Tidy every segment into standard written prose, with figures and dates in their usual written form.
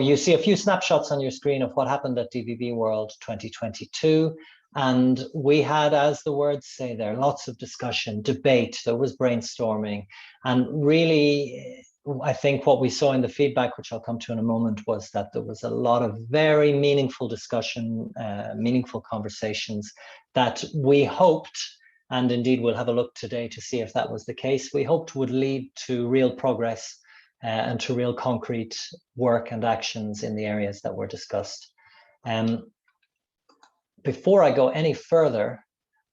you see a few snapshots on your screen of what happened at DVB World 2022. And we had, as the words say there, lots of discussion, debate, there was brainstorming. And really, I think what we saw in the feedback, which I'll come to in a moment, was that there was a lot of very meaningful discussion, meaningful conversations that we hoped, and indeed we'll have a look today to see if that was the case, we hoped would lead to real progress and to real concrete work and actions in the areas that were discussed. Before I go any further,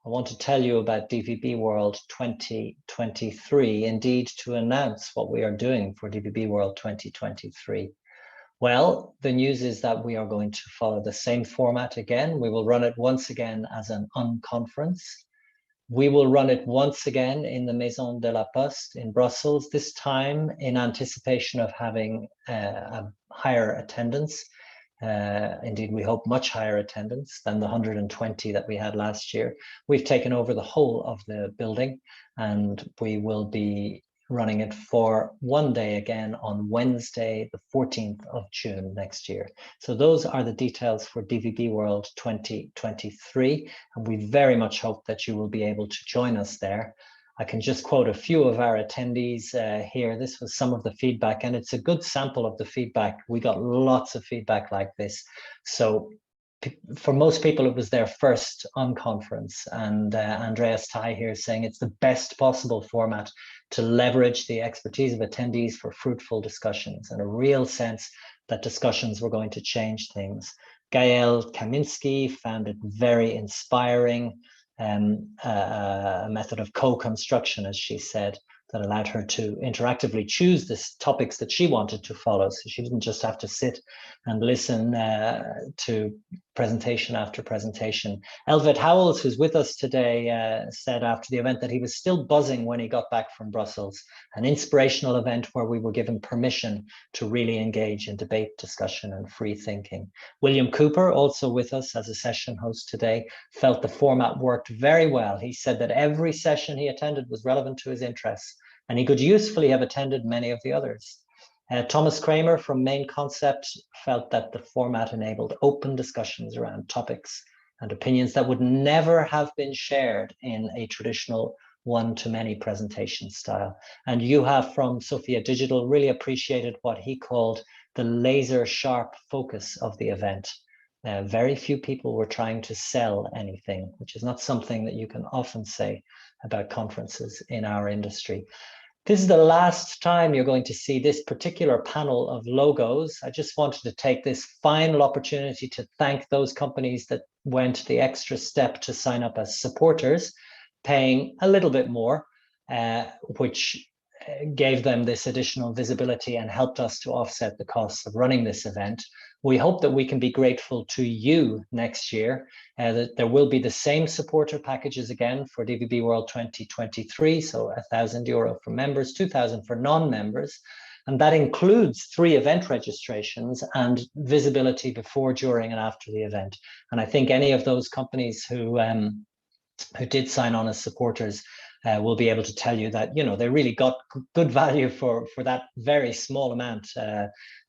I want to tell you about DVB World 2023, indeed to announce what we are doing for DVB World 2023. Well, the news is that we are going to follow the same format again. We will run it once again as an unconference. We will run it once again in the Maison de la Poste in Brussels, this time in anticipation of having a higher attendance. Indeed, we hope much higher attendance than the 120 that we had last year. We've taken over the whole of the building, and we will be running it for one day again on Wednesday, the 14th of June next year. So those are the details for DVB World 2023, and we very much hope that you will be able to join us there. I can just quote a few of our attendees here. This was some of the feedback, and it's a good sample of the feedback. We got lots of feedback like this. So for most people, it was their first unconference, and Andreas Tai here is saying it's the best possible format to leverage the expertise of attendees for fruitful discussions and a real sense that discussions were going to change things. Gael Kaminski found it very inspiring, a method of co-construction, as she said, that allowed her to interactively choose the topics that she wanted to follow. So she didn't just have to sit and listen to presentation after presentation. Elva Howells, who's with us today, said after the event that he was still buzzing when he got back from Brussels, an inspirational event where we were given permission to really engage in debate, discussion, and free thinking. William Cooper, also with us as a session host today, felt the format worked very well. He said that every session he attended was relevant to his interests, and he could usefully have attended many of the others. Thomas Kramer from Main Concept felt that the format enabled open discussions around topics and opinions that would never have been shared in a traditional one-to-many presentation style. And you have from Sophia Digital really appreciated what he called the laser-sharp focus of the event. Very few people were trying to sell anything, which is not something that you can often say about conferences in our industry. This is the last time you're going to see this particular panel of logos. I just wanted to take this final opportunity to thank those companies that went the extra step to sign up as supporters, paying a little bit more, which gave them this additional visibility and helped us to offset the costs of running this event. We hope that we can be grateful to you next year, that there will be the same supporter packages again for DVB World 2023, so €1,000 for members, 2,000 for non-members, and that includes 3 event registrations and visibility before, during, and after the event. And I think any of those companies who did sign on as supporters will be able to tell you that, you know, they really got good value for that very small amount,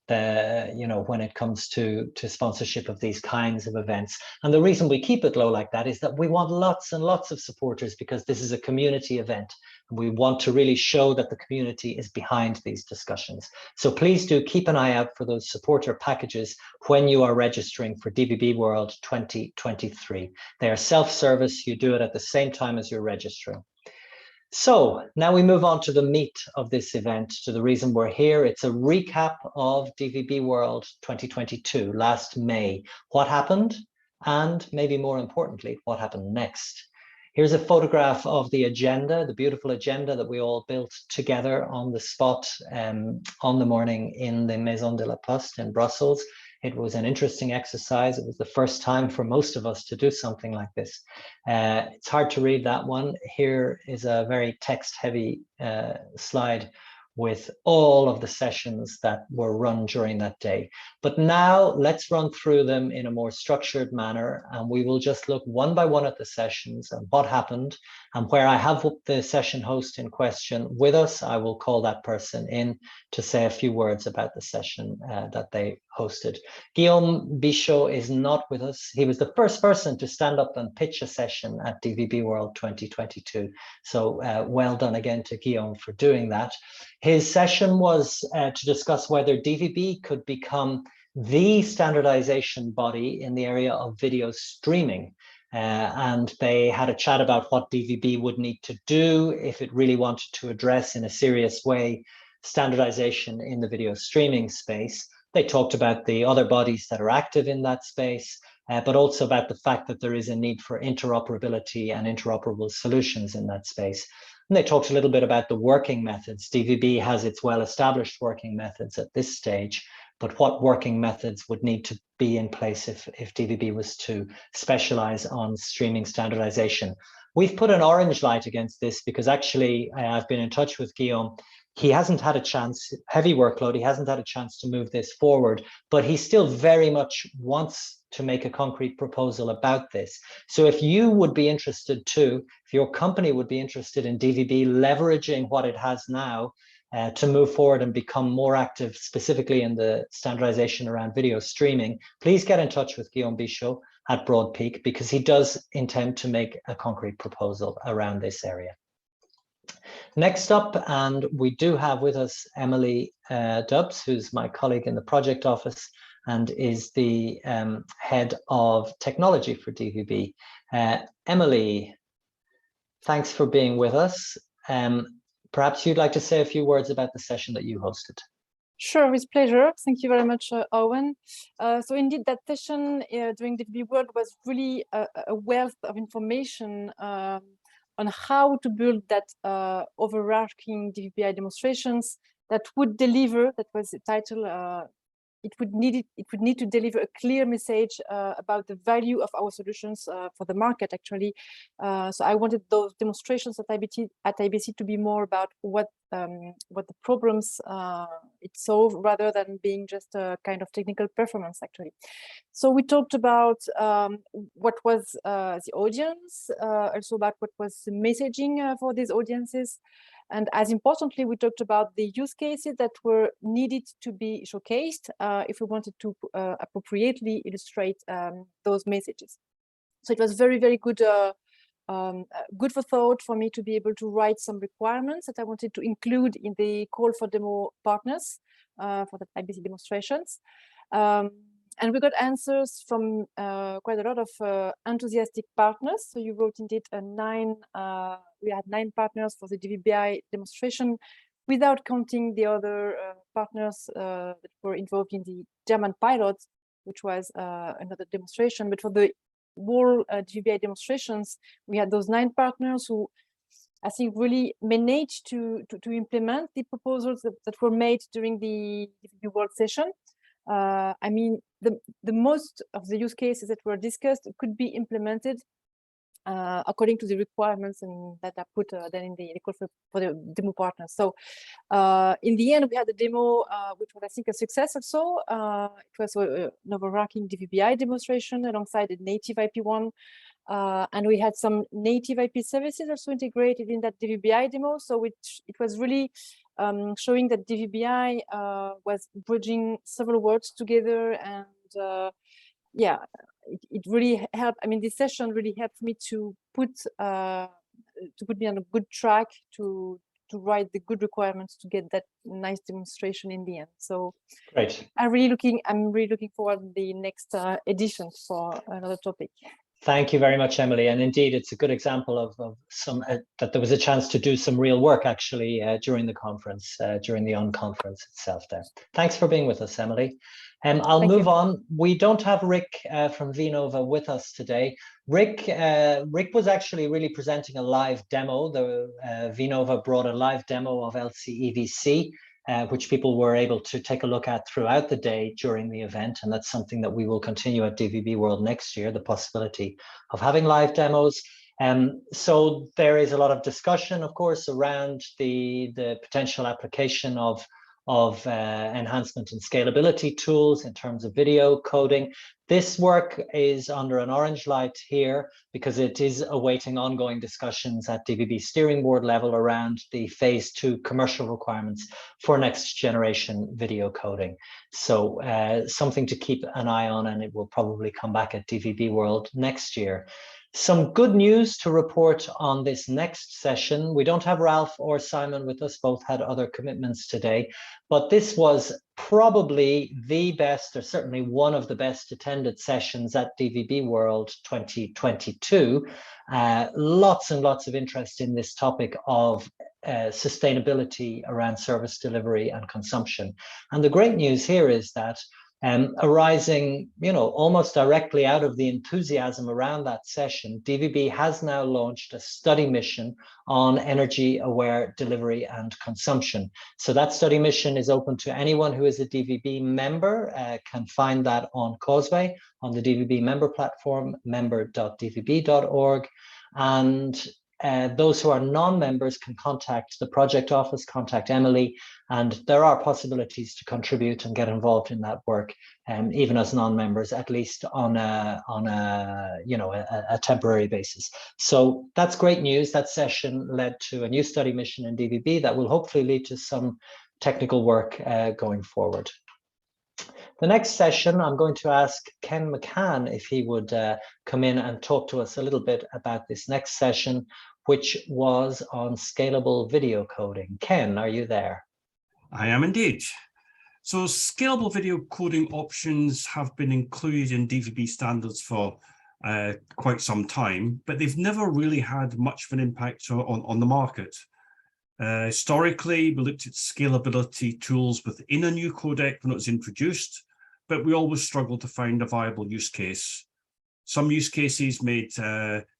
you know, when it comes to sponsorship of these kinds of events. And the reason we keep it low like that is that we want lots and lots of supporters, because this is a community event. We want to really show that the community is behind these discussions. So please do keep an eye out for those supporter packages when you are registering for DVB World 2023. They are self-service. You do it at the same time as you're registering. So now we move on to the meat of this event, to the reason we're here. It's a recap of DVB World 2022, last May. What happened? And maybe more importantly, what happened next? Here's a photograph of the agenda, the beautiful agenda that we all built together on the spot on the morning in the Maison de la Poste in Brussels. It was an interesting exercise. It was the first time for most of us to do something like this. It's hard to read that one. Here is a very text-heavy slide with all of the sessions that were run during that day. But now let's run through them in a more structured manner, and we will just look one by one at the sessions and what happened. And where I have the session host in question with us, I will call that person in to say a few words about the session that they hosted. Guillaume Bichot is not with us. He was the first person to stand up and pitch a session at DVB World 2022. So well done again to Guillaume for doing that. His session was to discuss whether DVB could become the standardization body in the area of video streaming. And they had a chat about what DVB would need to do if it really wanted to address in a serious way standardization in the video streaming space. They talked about the other bodies that are active in that space, but also about the fact that there is a need for interoperability and interoperable solutions in that space. And they talked a little bit about the working methods. DVB has its well-established working methods at this stage, but what working methods would need to be in place if DVB was to specialize on streaming standardization. We've put an orange light against this because actually I've been in touch with Guillaume. He hasn't had a chance, heavy workload, he hasn't had a chance to move this forward, but he still very much wants to make a concrete proposal about this. So if you would be interested too, if your company would be interested in DVB leveraging what it has now to move forward and become more active specifically in the standardization around video streaming, please get in touch with Guillaume Bichot at Broad Peak, because he does intend to make a concrete proposal around this area. Next up, and we do have with us Emily Dubbs, who's my colleague in the project office and is the head of technology for DVB. Emily, thanks for being with us. Perhaps you'd like to say a few words about the session that you hosted. Sure, with pleasure. Thank you very much, Owen. So indeed, that session during DVB World was really a wealth of information on how to build that overarching DVBI demonstrations that would deliver, that was the title, it would need to deliver a clear message about the value of our solutions for the market, actually. So I wanted those demonstrations at IBC to be more about what the problems it solved, rather than being just a kind of technical performance, actually. So we talked about what was the audience, also about what was the messaging for these audiences. And as importantly, we talked about the use cases that were needed to be showcased if we wanted to appropriately illustrate those messages. So it was very, very good, good for thought for me to be able to write some requirements that I wanted to include in the call for demo partners for the IBC demonstrations. And we got answers from quite a lot of enthusiastic partners. So you wrote indeed we had 9 partners for the DVBI demonstration, without counting the other partners that were involved in the German pilot, which was another demonstration. But for the whole DVBI demonstrations, we had those 9 partners who I think really managed to implement the proposals that were made during the DVB World session. I mean, the most of the use cases that were discussed could be implemented according to the requirements and that are put then in the call for the demo partners. So in the end, we had a demo which was, I think, a success also. It was an overarching DVBI demonstration alongside a native IP one. And we had some native IP services also integrated in that DVBI demo. So it was really showing that DVBI was bridging several worlds together, and yeah, it really helped. I mean, this session really helped me to put me on a good track to write the good requirements to get that nice demonstration in the end. So great. I'm really looking forward to the next edition for another topic. Thank you very much, Emily. And indeed, it's a good example of some that there was a chance to do some real work actually during the conference, during the unconference itself there. Thanks for being with us, Emily. I'll move on. We don't have Rick from Vinova with us today. Rick was actually really presenting a live demo. The Vinova brought a live demo of LCEVC, which people were able to take a look at throughout the day during the event. And that's something that we will continue at DVB World next year, the possibility of having live demos. So there is a lot of discussion, of course, around the potential application of enhancement and scalability tools in terms of video coding. This work is under an orange light here because it is awaiting ongoing discussions at DVB steering board level around the phase 2 commercial requirements for next generation video coding. So something to keep an eye on, and it will probably come back at DVB World next year. Some good news to report on this next session. We don't have Ralph or Simon with us, both had other commitments today, but this was probably the best, or certainly one of the best attended sessions at DVB World 2022. Lots and lots of interest in this topic of sustainability around service delivery and consumption. And the great news here is that arising, almost directly out of the enthusiasm around that session, DVB has now launched a study mission on energy-aware delivery and consumption. So that study mission is open to anyone who is a DVB member, can find that on Causeway, on the DVB member platform, member.dvb.org. And those who are non-members can contact the project office, contact Emily, and there are possibilities to contribute and get involved in that work, even as non-members, at least on a temporary basis. So that's great news. That session led to a new study mission in DVB that will hopefully lead to some technical work going forward. The next session, I'm going to ask Ken McCann if he would come in and talk to us a little bit about this next session, which was on scalable video coding. Ken, are you there? I am indeed. So scalable video coding options have been included in DVB standards for quite some time, but they've never really had much of an impact on the market. Historically, we looked at scalability tools within a new codec when it was introduced, but we always struggled to find a viable use case. Some use cases made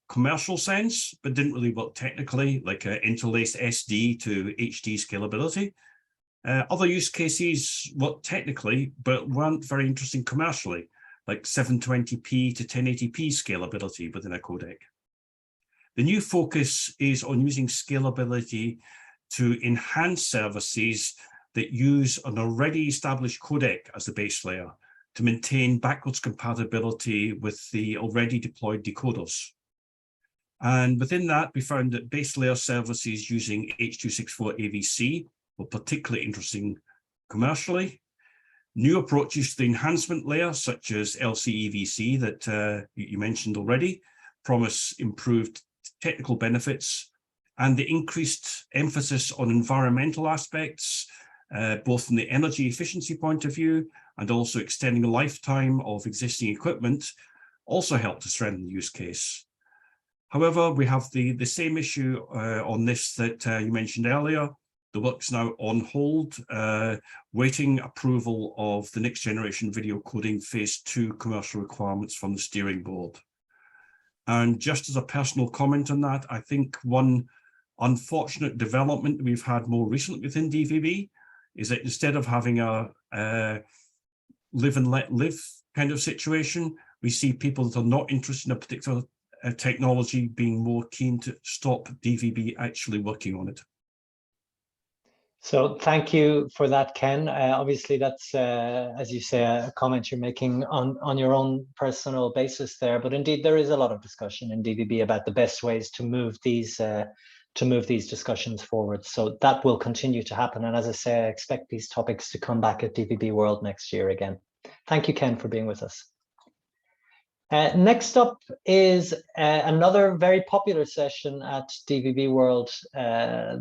commercial sense, but didn't really work technically, like interlaced SD to HD scalability. Other use cases worked technically, but weren't very interesting commercially, like 720p to 1080p scalability within a codec. The new focus is on using scalability to enhance services that use an already established codec as the base layer to maintain backwards compatibility with the already deployed decoders. And within that, we found that base layer services using H.264 AVC were particularly interesting commercially. New approaches to the enhancement layer, such as LCEVC that you mentioned already, promise improved technical benefits, and the increased emphasis on environmental aspects, both from the energy efficiency point of view and also extending the lifetime of existing equipment, also help to strengthen the use case. However, we have the same issue on this that you mentioned earlier. The work's now on hold, waiting approval of the next generation video coding phase 2 commercial requirements from the steering board. And just as a personal comment on that, I think one unfortunate development we've had more recently within DVB is that instead of having a live and let live kind of situation, we see people that are not interested in a particular technology being more keen to stop DVB actually working on it. So thank you for that, Ken. Obviously, that's, as you say, a comment you're making on your own personal basis there. But indeed, there is a lot of discussion in DVB about the best ways to move these discussions forward. So that will continue to happen. And as I say, I expect these topics to come back at DVB World next year again. Thank you, Ken, for being with us. Next up is another very popular session at DVB World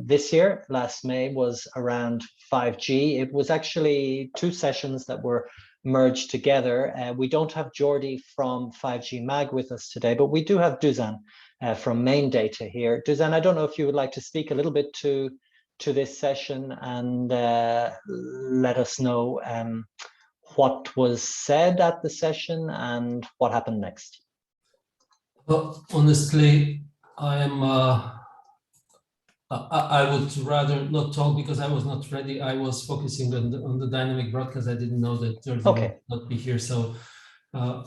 this year. Last May was around 5G. It was actually 2 sessions that were merged together. We don't have Jordi from 5G Mag with us today, but we do have Dozan from Main Data here. Dozan, I don't know if you would like to speak a little bit to this session and let us know what was said at the session and what happened next. Well, honestly, I would rather not talk because I was not ready. I was focusing on the dynamic broadcast. I didn't know that Jordi would not be here, so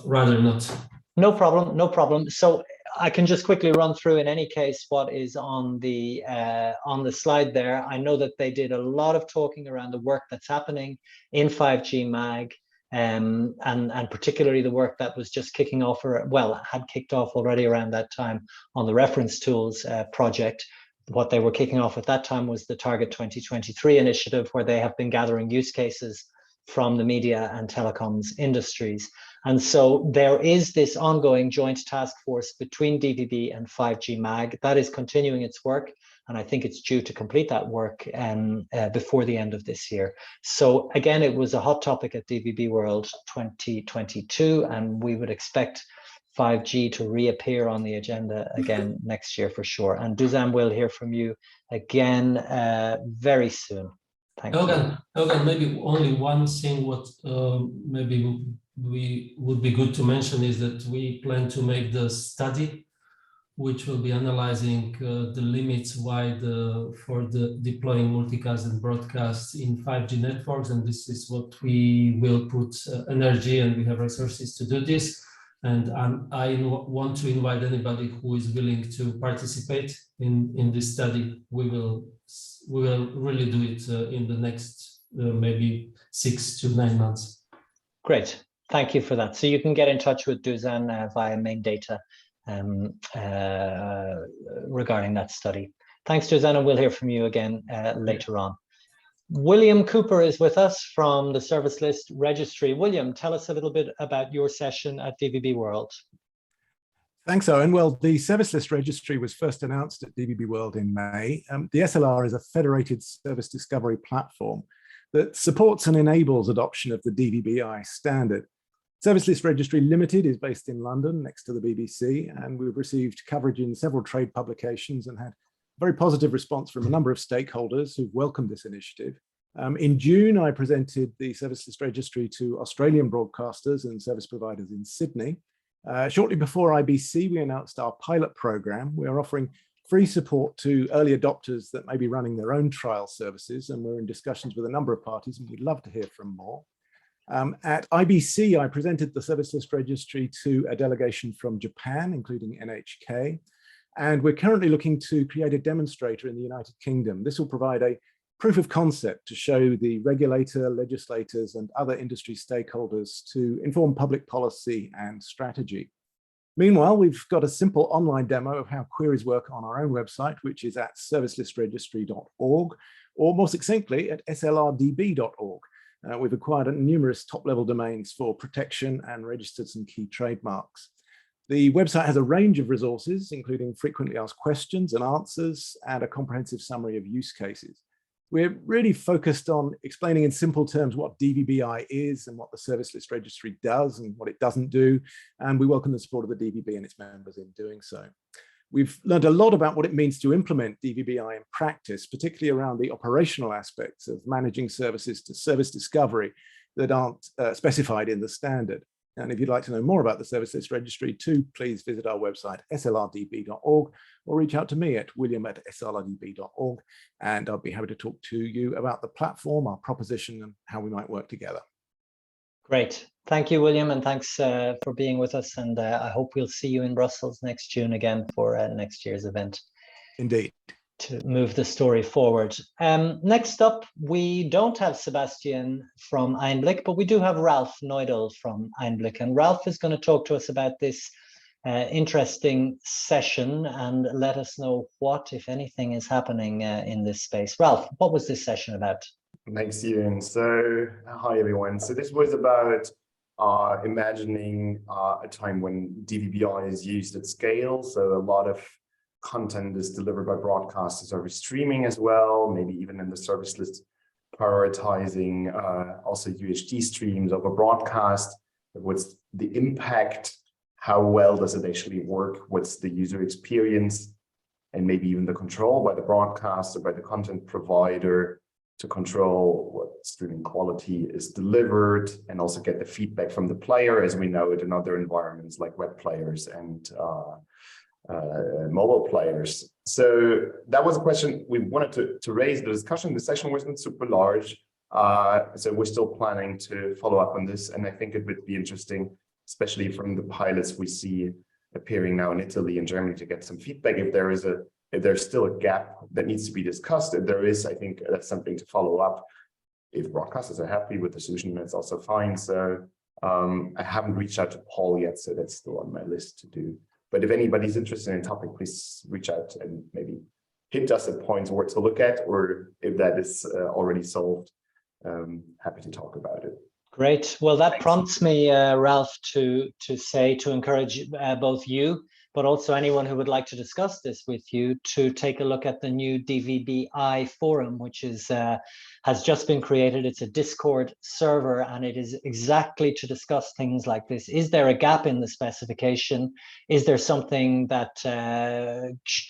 rather not. No problem, no problem. So I can just quickly run through in any case what is on the slide there. I know that they did a lot of talking around the work that's happening in 5G MAG, and particularly the work that was just kicking off, or well, had kicked off already around that time on the reference tools project. What they were kicking off at that time was the Target 2023 initiative, where they have been gathering use cases from the media and telecoms industries. And so there is this ongoing joint task force between DVB and 5G MAG that is continuing its work. And I think it's due to complete that work before the end of this year. So again, it was a hot topic at DVB World 2022, and we would expect 5G to reappear on the agenda again next year for sure. And Dozan, we'll hear from you again very soon. Thank you. Elva, maybe only one thing what maybe we would be good to mention is that we plan to make the study, which will be analyzing the limits for the deploying multicast and broadcast in 5G networks. And this is what we will put energy, and we have resources to do this. And I want to invite anybody who is willing to participate in this study. We will really do it in the next maybe 6 to 9 months. Great, thank you for that. So you can get in touch with Dozan via main data regarding that study. Thanks, Dozan, and we'll hear from you again later on. William Cooper is with us from the Service List Registry. William, tell us a little bit about your session at DVB World. Thanks, Owen. Well, the Service List Registry was first announced at DVB World in May. The SLR is a federated service discovery platform that supports and enables adoption of the DVB-I standard. Service List Registry Limited is based in London next to the BBC, and we've received coverage in several trade publications and had very positive response from a number of stakeholders who've welcomed this initiative. In June, I presented the Service List Registry to Australian broadcasters and service providers in Sydney. Shortly before IBC, we announced our pilot program. We are offering free support to early adopters that may be running their own trial services, and we're in discussions with a number of parties, and we'd love to hear from more. At IBC, I presented the Service List Registry to a delegation from Japan, including NHK. And we're currently looking to create a demonstrator in the United Kingdom. This will provide a proof of concept to show the regulator, legislators, and other industry stakeholders to inform public policy and strategy. Meanwhile, we've got a simple online demo of how queries work on our own website, which is at servicelistregistry.org, or more succinctly at slrdb.org. We've acquired numerous top-level domains for protection and registered some key trademarks. The website has a range of resources, including frequently asked questions and answers, and a comprehensive summary of use cases. We're really focused on explaining in simple terms what DVB-I is and what the Service List Registry does and what it doesn't do, and we welcome the support of the DVB and its members in doing so. We've learned a lot about what it means to implement DVB-I in practice, particularly around the operational aspects of managing services to service discovery that aren't specified in the standard. And if you'd like to know more about the Service List Registry too, please visit our website, slrdb.org, or reach out to me at william@slrdb.org, and I'll be happy to talk to you about the platform, our proposition, and how we might work together. Great. Thank you, William, and thanks for being with us. And I hope we'll see you in Brussels next June again for next year's event. Indeed. To move the story forward. Next up, we don't have Sebastian from Einblick, but we do have Ralph Neudel from Einblick. And Ralph is going to talk to us about this interesting session and let us know what, if anything, is happening in this space. Ralph, what was this session about? Thanks, Ewan. So, hi, everyone. So this was about imagining a time when DVB-I is used at scale. So a lot of content is delivered by broadcasters over streaming as well, maybe even in the service list, prioritizing also UHD streams over broadcast. What's the impact? How well does it actually work? What's the user experience? And maybe even the control by the broadcaster, by the content provider to control what streaming quality is delivered and also get the feedback from the player, as we know it in other environments like web players and mobile players. So that was a question we wanted to raise. The discussion, the session wasn't super large. So we're still planning to follow up on this. And I think it would be interesting, especially from the pilots we see, appearing now in Italy and Germany to get some feedback. If there's still a gap that needs to be discussed, if there is, I think that's something to follow up. If broadcasters are happy with the solution, that's also fine. So I haven't reached out to Paul yet, so that's still on my list to do. But if anybody's interested in the topic, please reach out and maybe hint us at points where to look at, or if that is already solved, happy to talk about it. Great. Well, that prompts me, Ralph, to encourage both you, but also anyone who would like to discuss this with you, to take a look at the new DVBI forum, which is has just been created. It's a Discord server, and it is exactly to discuss things like this. Is there a gap in the specification? Is there something that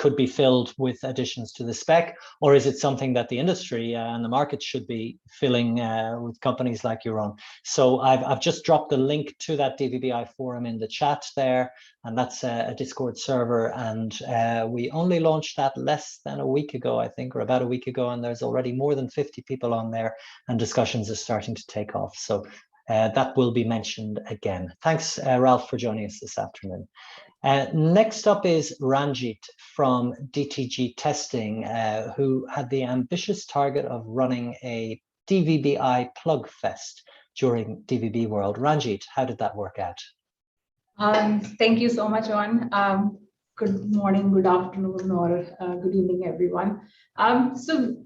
could be filled with additions to the spec? Or is it something that the industry and the market should be filling with companies like your own? So I've just dropped the link to that DVBI forum in the chat there, and that's a Discord server. And we only launched that less than a week ago, I think, or about a week ago, and there's already more than 50 people on there, and discussions are starting to take off. So that will be mentioned again. Thanks, Ralph, for joining us this afternoon. Next up is Ranjit from DTG Testing, who had the ambitious target of running a DVBI Plug Fest during DVB World. Ranjit, how did that work out? Thank you so much, Owen. Good morning, good afternoon, or good evening, everyone. So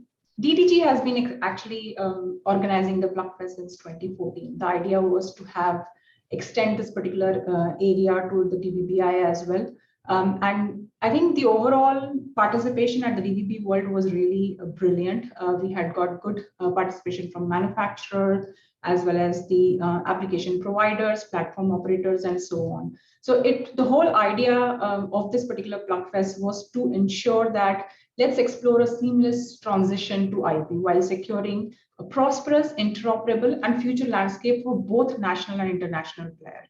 DTG has been actually organizing the Plug Fest since 2014. The idea was to extend this particular area to the DVBI as well. And I think the overall participation at the DVB World was really brilliant. We had got good participation from manufacturers, as well as the application providers, platform operators, and so on. So the whole idea of this particular Plug Fest was to ensure that let's explore a seamless transition to IP while securing a prosperous, interoperable, and future landscape for both national and international players.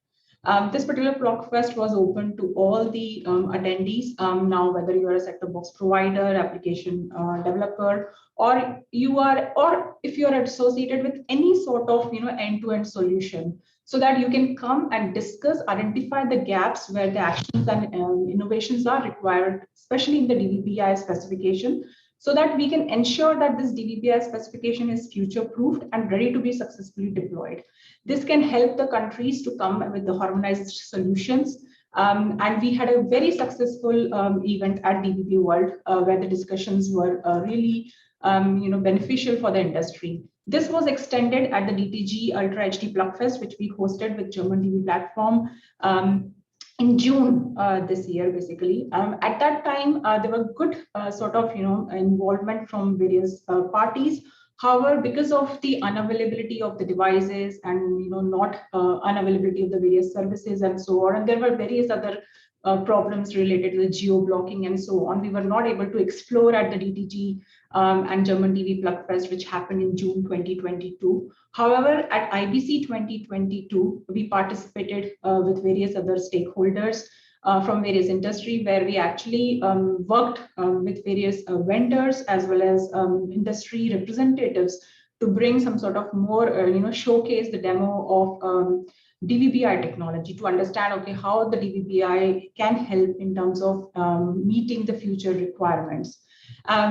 This particular Plug Fest was open to all the attendees. Now, whether you are a set-top box provider, application developer, or if you are associated with any sort of end-to-end solution, so that you can come and discuss, identify the gaps where the actions and innovations are required, especially in the DVBI specification, so that we can ensure that this DVBI specification is future-proofed and ready to be successfully deployed. This can help the countries to come with the harmonized solutions. And we had a very successful event at DVB World where the discussions were really beneficial for the industry. This was extended at the DTG Ultra HD Plug Fest, which we hosted with German TV platform in June this year, basically. At that time, there were good involvement from various parties. However, because of the unavailability of the devices and not unavailability of the various services and so on, and there were various other problems related to the geo-blocking and so on, we were not able to explore at the DTG and German TV Plug Fest, which happened in June 2022. However, at IBC 2022, we participated with various other stakeholders from various industry, where we actually worked with various vendors as well as industry representatives to bring some sort of more, showcase the demo of DVBI technology to understand, okay, how the DVBI can help in terms of meeting the future requirements.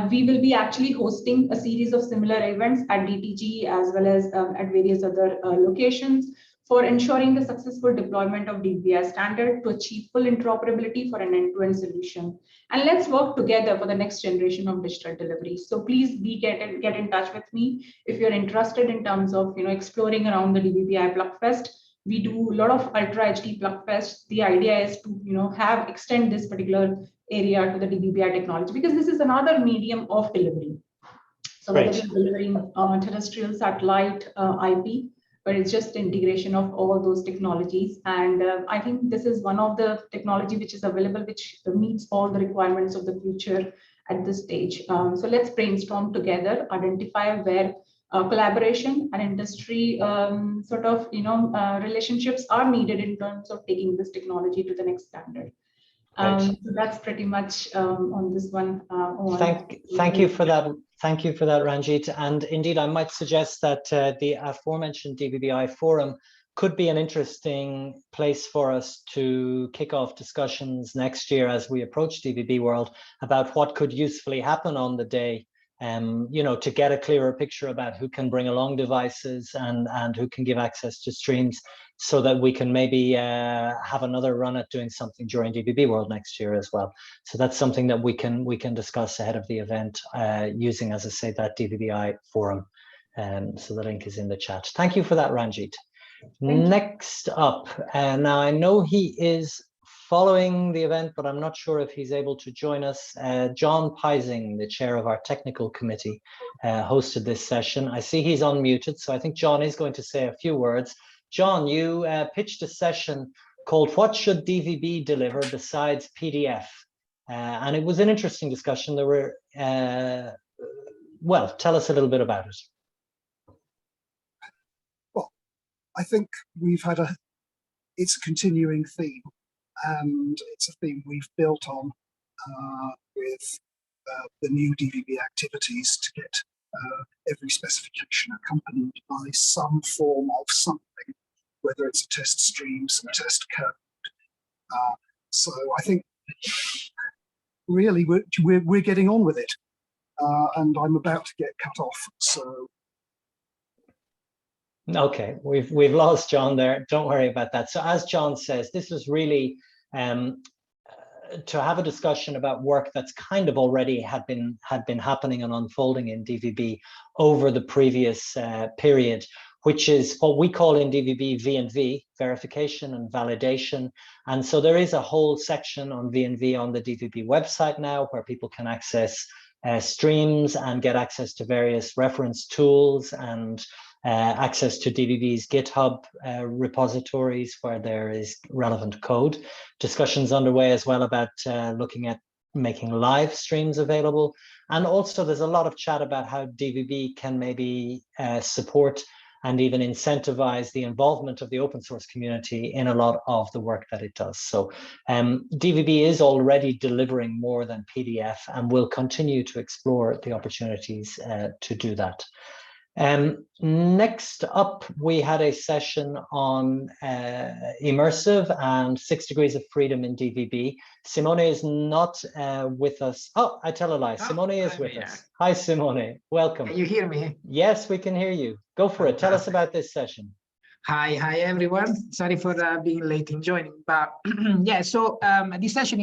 We will be actually hosting a series of similar events at DTG as well as at various other locations for ensuring the successful deployment of DVBI standard to achieve full interoperability for an end-to-end solution. And let's work together for the next generation of digital delivery. So please get in touch with me if you're interested in terms of exploring around the DVBI Plug Fest. We do a lot of Ultra HD Plug Fest. The idea is to extend this particular area to the DVBI technology, because this is another medium of delivery. So whether you're delivering terrestrial satellite IP, but it's just integration of all those technologies. And I think this is one of the technology which is available, which meets all the requirements of the future at this stage. So let's brainstorm together, identify where collaboration and industry relationships are needed in terms of taking this technology to the next standard. So that's pretty much on this one. Thank you for that. Thank you for that, Ranjit. And indeed, I might suggest that the aforementioned DVBI forum could be an interesting place for us to kick off discussions next year as we approach DVB World about what could usefully happen on the day, you know, to get a clearer picture about who can bring along devices and who can give access to streams, so that we can maybe have another run at doing something during DVB World next year as well. So that's something that we can discuss ahead of the event using, as I say, that DVBI forum. So the link is in the chat. Thank you for that, Ranjit. Next up, now I know he is following the event, but I'm not sure if he's able to join us. John Pising, the chair of our technical committee, hosted this session. I see he's unmuted, so I think John is going to say a few words. John, you pitched a session called "What Should DVB Deliver Besides PDF?" And it was an interesting discussion. There were, well, tell us a little bit about it. I think we've had it's a continuing theme, and it's a theme we've built on with the new DVB activities to get every specification accompanied by some form of something, whether it's a test stream, some test code. So I think really we're getting on with it, and I'm about to get cut off, so. Okay, we've lost John there. Don't worry about that. So as John says, this was really to have a discussion about work that's kind of already had been happening and unfolding in DVB over the previous period, which is what we call in DVB V&V, verification and validation. And so there is a whole section on V&V on the DVB website now where people can access streams and get access to various reference tools and access to DVB's GitHub repositories where there is relevant code. Discussions underway as well about looking at making live streams available. And also there's a lot of chat about how DVB can maybe support and even incentivize the involvement of the open source community in a lot of the work that it does. So DVB is already delivering more than PDF and will continue to explore the opportunities to do that. Next up, we had a session on Immersive and 6 degrees of freedom in DVB. Simone is not with us. Oh, I tell a lie. Simone is with us. Hi, Simone. Welcome. Can you hear me? Yes, we can hear you. Go for it. Tell us about this session. Hi everyone. Sorry for being late in joining, but yeah. So this session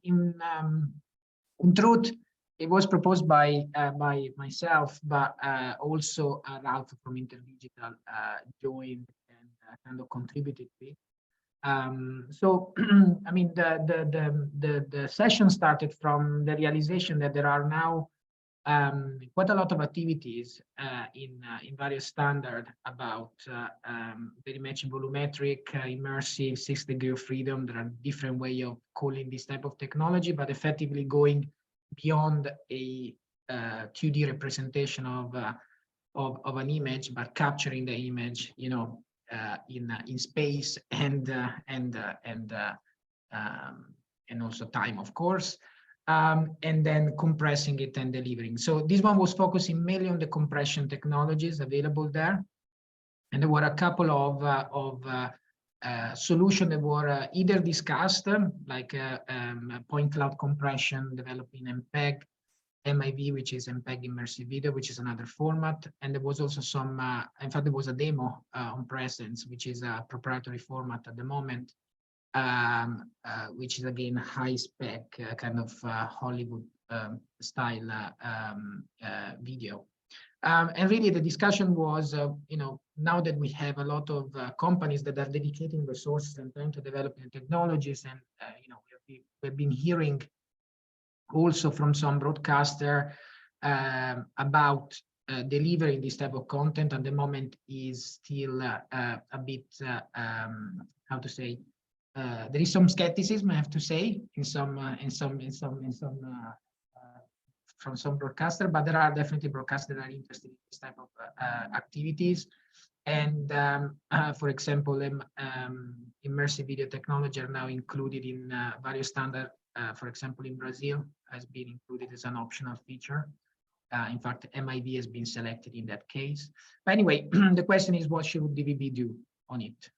in truth, it was proposed by myself, but also Ralph from Interdigital joined and kind of contributed to it. So I mean, the session started from the realization that there are now quite a lot of activities in various standards about very much volumetric, immersive, 6 degrees of freedom. There are different ways of calling this type of technology, but effectively going beyond a 2D representation of an image, but capturing the image, you know, in space and also time, of course, and then compressing it and delivering. So this one was focusing mainly on the compression technologies available there, and there were a couple of solutions that were either discussed, like point cloud compression developed in MPEG, MIV, which is MPEG immersive video, which is another format. And there was also some, in fact, there was a demo on Presence, which is a proprietary format at the moment, which is again high spec, kind of Hollywood style video. And really the discussion was, you know, now that we have a lot of companies that are dedicating resources and time to develop new technologies, and you know, we've been hearing also from some broadcaster about delivering this type of content. At the moment is still a bit, how to say, there is some skepticism, I have to say, from some broadcaster, but there are definitely broadcasters that are interested in this type of activities. And for example, immersive video technology are now included in various standards. For example, in Brazil, has been included as an optional feature. In fact, MIV has been selected in that case. But anyway, the question is, what should DVB do on it.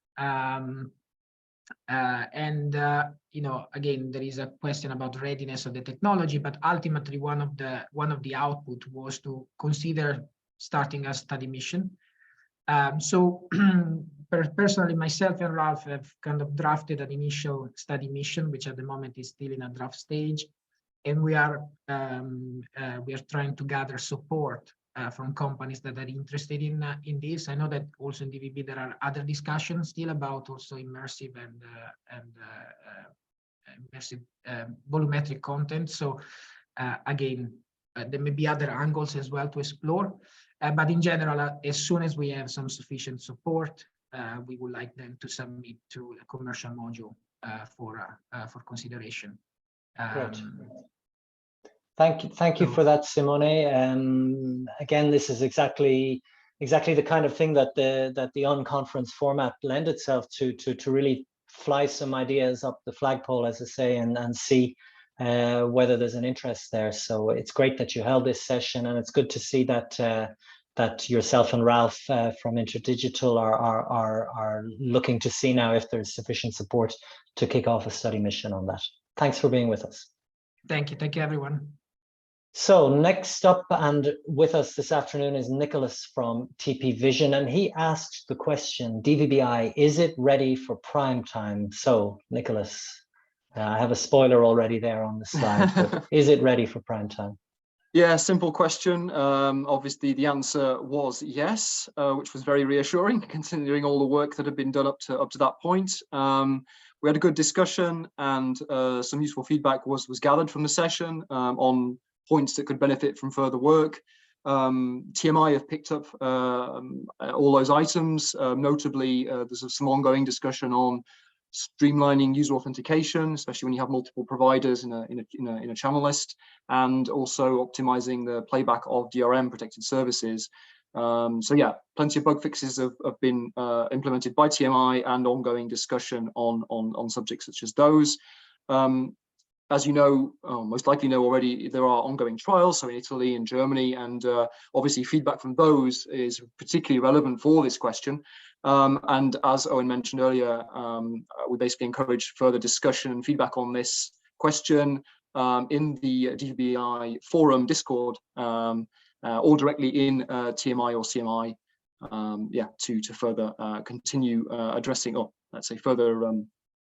Again, there is a question about readiness of the technology, but ultimately one of the output was to consider starting a study mission. Personally, myself and Ralph have kind of drafted an initial study mission, which at the moment is still in a draft stage, and we are trying to gather support from companies that are interested in this. I know that also in DVB there are other discussions still about also immersive and immersive volumetric content. So again, there may be other angles as well to explore. But in general, as soon as we have some sufficient support, we would like them to submit to a commercial module for consideration. Great. Thank you for that, Simone. Again, this is exactly the kind of thing that the unconference format lend itself to really fly some ideas up the flagpole, as I say, and see whether there's an interest there. So it's great that you held this session, and it's good to see that that yourself and Ralph from Interdigital are looking to see now if there's sufficient support to kick off a study mission on that. Thanks for being with us. Thank you, everyone. So next up and with us this afternoon is Nicholas from TP Vision, and he asked the question, DVB-I, is it ready for prime time? So Nicholas, I have a spoiler already there on the slide, but is it ready for prime time? Yeah, simple question. Obviously, the answer was yes, which was very reassuring considering all the work that had been done up to that point. We had a good discussion, and some useful feedback was gathered from the session on points that could benefit from further work. TMI have picked up all those items. Notably, there's some ongoing discussion on streamlining user authentication, especially when you have multiple providers in a channel list, and also optimizing the playback of DRM protected services. So yeah, plenty of bug fixes have been implemented by TMI, and ongoing discussion on subjects such as those. As you know, most likely know already, there are ongoing trials, so in Italy and Germany, and obviously feedback from those is particularly relevant for this question. And as Owen mentioned earlier, we basically encourage further discussion and feedback on this question in the DVB-I forum Discord, or directly in TMI or CMI, to further continue addressing, or let's say further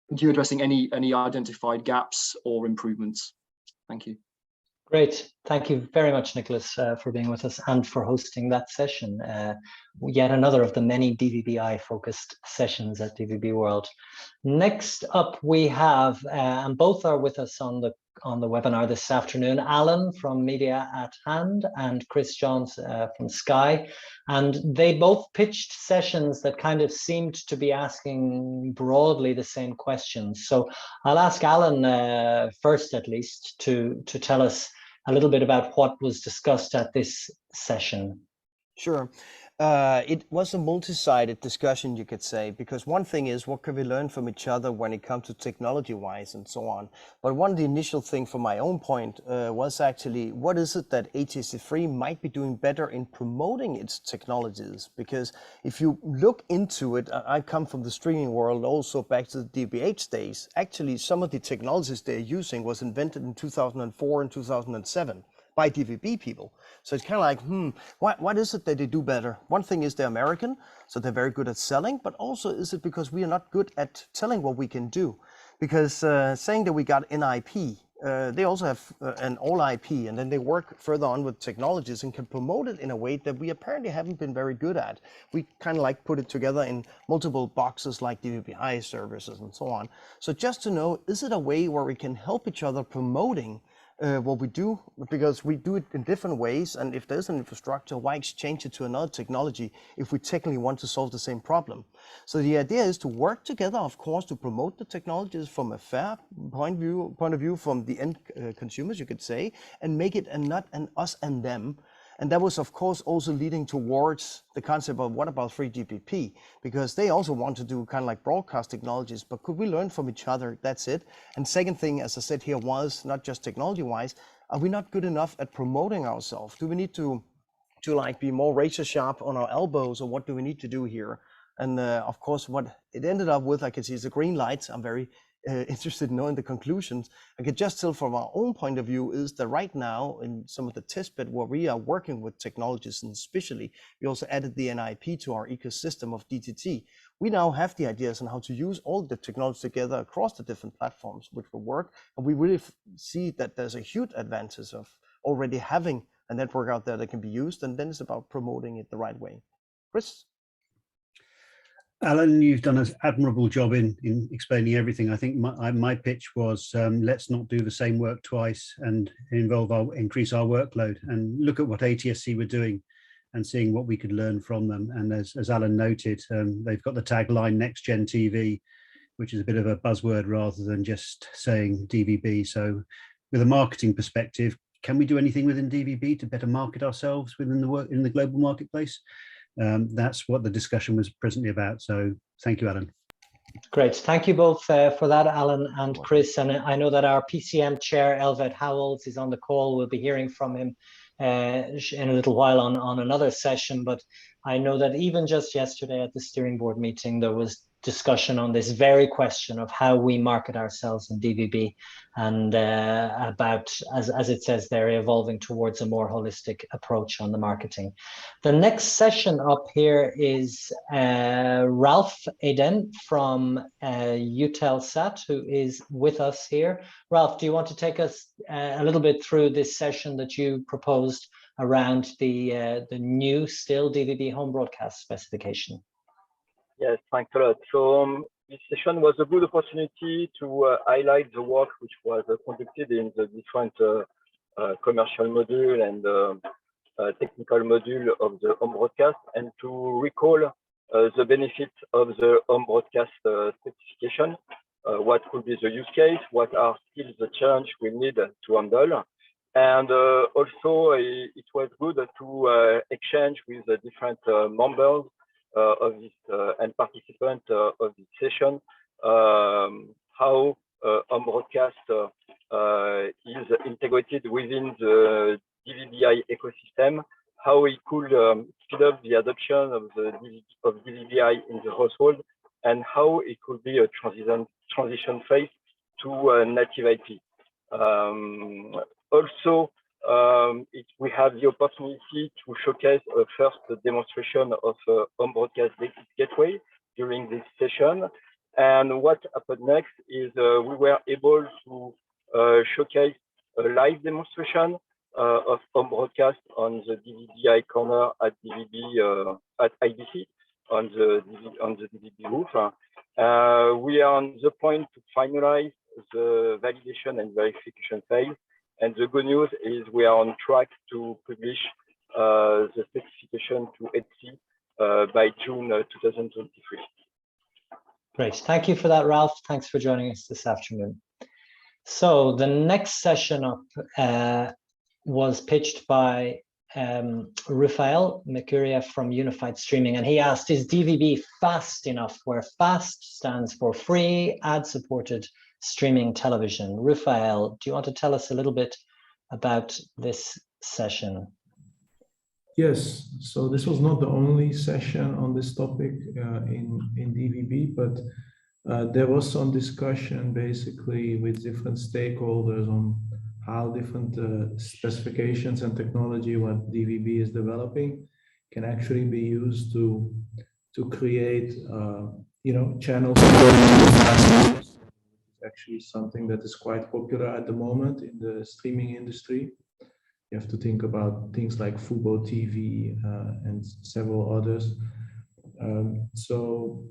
continue addressing any identified gaps or improvements. Thank you. Great. Thank you very much, Nicholas, for being with us and for hosting that session. Yet another of the many DVB-I focused sessions at DVB World. Next up, we have, and both are with us on the webinar this afternoon, Alan from Media at Hand and Chris Johns from Sky. And they both pitched sessions that kind of seemed to be asking broadly the same questions. So I'll ask Alan first, at least, to tell us a little bit about what was discussed at this session. Sure. It was a multi-sided discussion, you could say, because one thing is what can we learn from each other when it comes to technology-wise and so on. But one of the initial things from my own point was actually, what is it that HSC3 might be doing better in promoting its technologies? Because if you look into it, I come from the streaming world, also back to the DBH days. Actually, some of the technologies they're using was invented in 2004 and 2007. By DVB people. So it's kind of like, what is it that they do better? One thing is they're American, so they're very good at selling, but also is it because we are not good at telling what we can do? Because saying that we got NIP, they also have an all IP, and then they work further on with technologies and can promote it in a way that we apparently haven't been very good at. We kind of like put it together in multiple boxes like DVB-I services and so on. So just to know, is it a way where we can help each other promoting what we do, because we do it in different ways, and if there's an infrastructure, why exchange it to another technology if we technically want to solve the same problem? So the idea is to work together, of course, to promote the technologies from a fair point of view from the end consumers, you could say, and make it not an us and them. And that was, of course, also leading towards the concept of what about 3GPP? Because they also want to do kind of like broadcast technologies, but could we learn from each other? That's it. And second thing, as I said here, was not just technology-wise, are we not good enough at promoting ourselves? Do we need to like be more razor sharp on our elbows, or what do we need to do here? And of course, what it ended up with, I can see, is a green light. I'm very interested in knowing the conclusions. I can just tell from our own point of view is that right now in some of the test bed where we are working with technologists, and especially we also added the NIP to our ecosystem of DTT. We now have the ideas on how to use all the technology together across the different platforms, which will work. And we really see that there's a huge advantage of already having a network out there that can be used. And then it's about promoting it the right way. Chris? Alan, you've done an admirable job in explaining everything. I think my pitch was let's not do the same work twice and increase our workload, and look at what ATSC were doing and seeing what we could learn from them. And as Alan noted, they've got the tagline Next Gen TV, which is a bit of a buzzword rather than just saying DVB. So with a marketing perspective, can we do anything within DVB to better market ourselves within the global marketplace? That's what the discussion was presently about. So thank you, Alan. Great. Thank you both for that, Alan and Chris. And I know that our PCM chair, Elva Howells, is on the call. We'll be hearing from him in a little while on another session. But I know that even just yesterday at the steering board meeting, there was discussion on this very question of how we market ourselves in DVB, and about, as it says there, evolving towards a more holistic approach on the marketing. The next session up here is Ralph Eden from UTILSAT, who is with us here. Ralph, do you want to take us a little bit through this session that you proposed around the new still DVB home broadcast specification? Yes, thanks a lot. So this session was a good opportunity to highlight the work which was conducted in the different commercial module and technical module of the home broadcast, and to recall the benefits of the home broadcast specification, what could be the use case, what are still the challenge we need to handle. And also it was good to exchange with the different members of this and participants of this session, how home broadcast is integrated within the DVBI ecosystem, how it could speed up the adoption of DVBI in the household, and how it could be a transition phase to native IP. Also, we have the opportunity to showcase a first demonstration of home broadcast gateway during this session. And what happened next is we were able to showcase a live demonstration of home broadcast on the DVBI corner at DVB at IBC on the DVB roof. We are on the point to finalize the validation and verification phase. And the good news is we are on track to publish the specification to ETSI by June 2023. Great. Thank you for that, Ralph. Thanks for joining us this afternoon. So the next session up was pitched by Raphael Mercuria from Unified Streaming, and he asked, is DVB fast enough, where FAST stands for free ad-supported streaming television? Raphael, do you want to tell us a little bit about this session? Yes, so this was not the only session on this topic in DVB, but there was some discussion basically with different stakeholders on how different specifications and technology what DVB is developing can actually be used to create channels. Actually something that is quite popular at the moment in the streaming industry. You have to think about things like Fubo TV and several others. So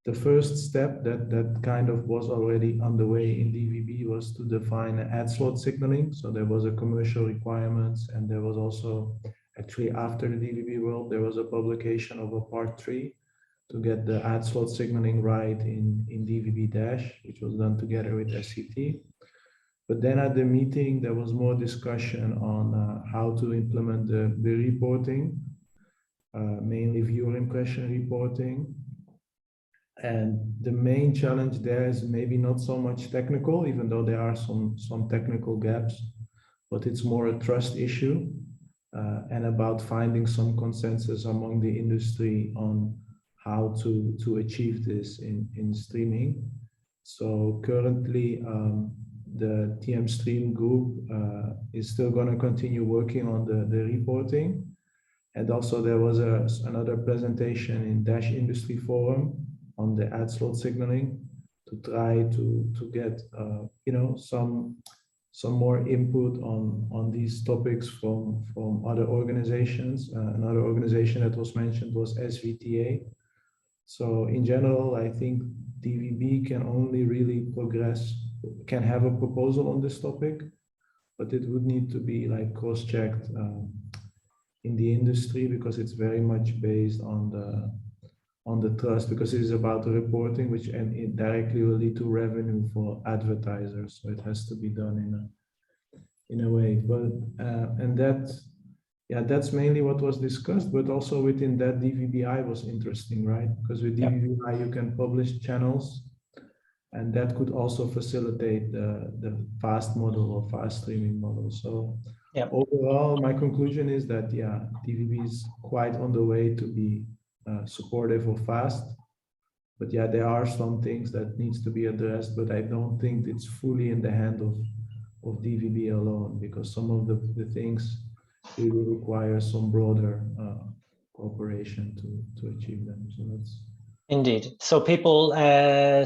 the first step that kind of was already underway in DVB was to define ad slot signaling. So there was a commercial requirements, and there was also actually after the DVB World, there was a publication of a part 3 to get the ad slot signaling right in DVB Dash, which was done together with SCT. But then at the meeting, there was more discussion on how to implement the reporting, mainly viewer impression reporting. And the main challenge there is maybe not so much technical, even though there are some technical gaps, but it's more a trust issue and about finding some consensus among the industry on how to achieve this in streaming. So currently, the TM Stream group is still going to continue working on the reporting. And also there was another presentation in Dash Industry Forum on the ad slot signaling to try to get some more input on these topics from other organizations. Another organization that was mentioned was SVTA. So in general, I think DVB can only really progress, can have a proposal on this topic, but it would need to be like cross-checked in the industry, because it's very much based on the trust, because it is about the reporting, which and it directly will lead to revenue for advertisers. So it has to be done in a way. But and that's mainly what was discussed. But also within that, DVBI was interesting, right? Because with DVBI you can publish channels, and that could also facilitate the fast model or fast streaming model. So overall, my conclusion is that DVB is quite on the way to be supportive of fast, but there are some things that needs to be addressed, but I don't think it's fully in the hand of DVB alone, because some of the things really require some broader cooperation to achieve them. So that's indeed. So people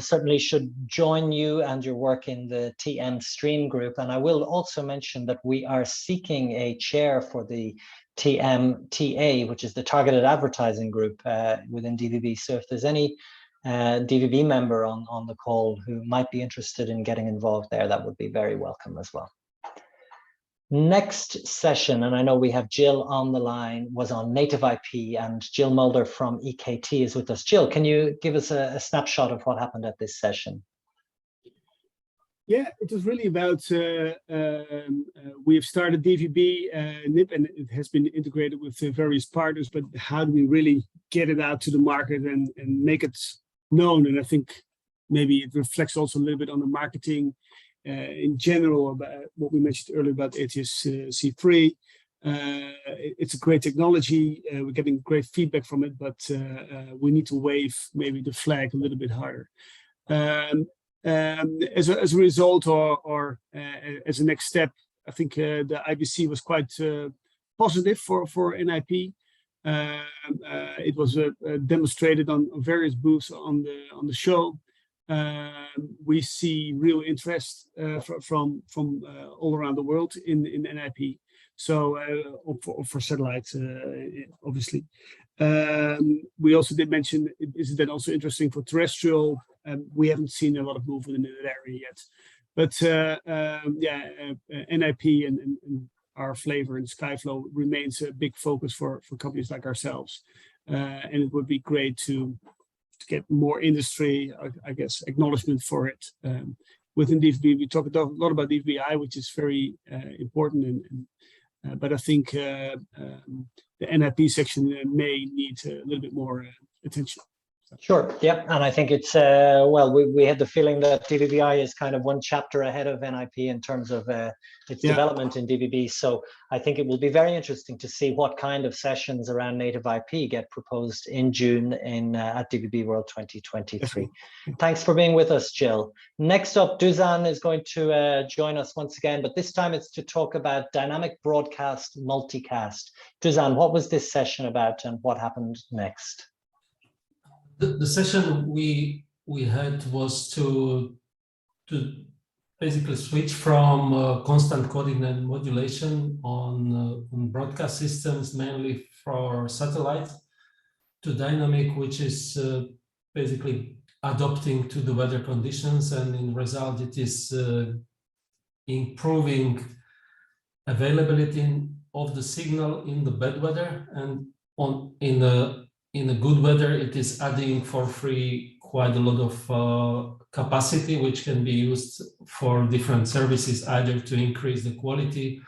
certainly should join you and your work in the TM Stream group. And I will also mention that we are seeking a chair for the TMTA, which is the targeted advertising group within DVB. So if there's any DVB member on the call who might be interested in getting involved there, that would be very welcome as well. Next session, and I know we have Jill on the line, was on native IP, and Jill Mulder from EKT is with us. Jill, can you give us a snapshot of what happened at this session? Yeah, it was really about, we have started DVB NIP, and it has been integrated with various partners, but how do we really get it out to the market and make it known? And I think maybe it reflects also a little bit on the marketing in general, about what we mentioned earlier about ATSC3. It's a great technology. We're getting great feedback from it, but we need to wave maybe the flag a little bit higher. As a result, or as a next step, I think the IBC was quite positive for NIP. It was demonstrated on various booths on the show. We see real interest from all around the world in NIP. So for satellites, obviously. We also did mention, is that also interesting for terrestrial? We haven't seen a lot of movement in that area yet. But NIP and our flavor and Skyflow remains a big focus for companies like ourselves. And it would be great to get more industry, I guess, acknowledgement for it. Within DVB, we talk a lot about DVBI, which is very important, but I think the NIP section may need a little bit more attention. Sure. Yeah, and I think it's well, we had the feeling that DVBI is kind of one chapter ahead of NIP in terms of its development in DVB. So I think it will be very interesting to see what kind of sessions around native IP get proposed in June at DVB World 2023. Thanks for being with us, Jill. Next up, Dozan is going to join us once again, but this time it's to talk about dynamic broadcast multicast. Dozan, what was this session about, and what happened next? The session we had was to basically switch from constant coding and modulation on broadcast systems, mainly for satellite, to dynamic, which is basically adapting to the weather conditions, and in result it is improving availability of the signal in the bad weather, and in a good weather, it is adding for free quite a lot of capacity, which can be used for different services, either to increase the quality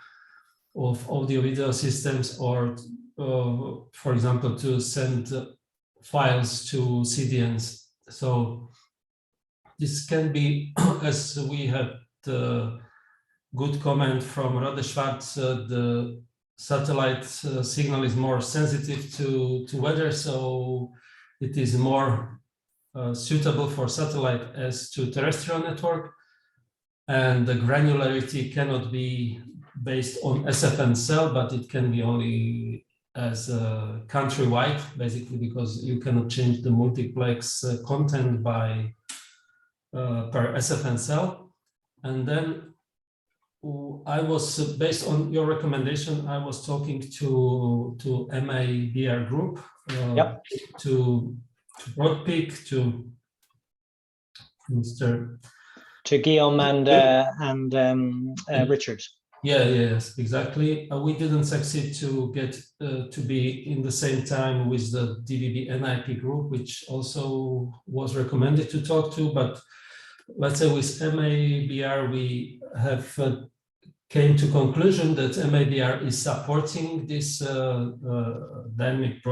of audio-video systems, or, for example, to send files to CDNs. So this can be, as we had good comment from Rade Schwartz, the satellite signal is more sensitive to weather, so it is more suitable for satellite as to terrestrial network, and the granularity cannot be based on SFN cell, but it can be only as countrywide, basically, because you cannot change the multiplex content by per SFN cell. And then I was, based on your recommendation, I was talking to MABR group, to Broadpeak, to Mr. To Guillaume and Richard. Yeah, yes, exactly. We didn't succeed to get to be in the same time with the DVB NIP group, which also was recommended to talk to. But let's say with MABR, we have came to conclusion that MABR is supporting this dynamic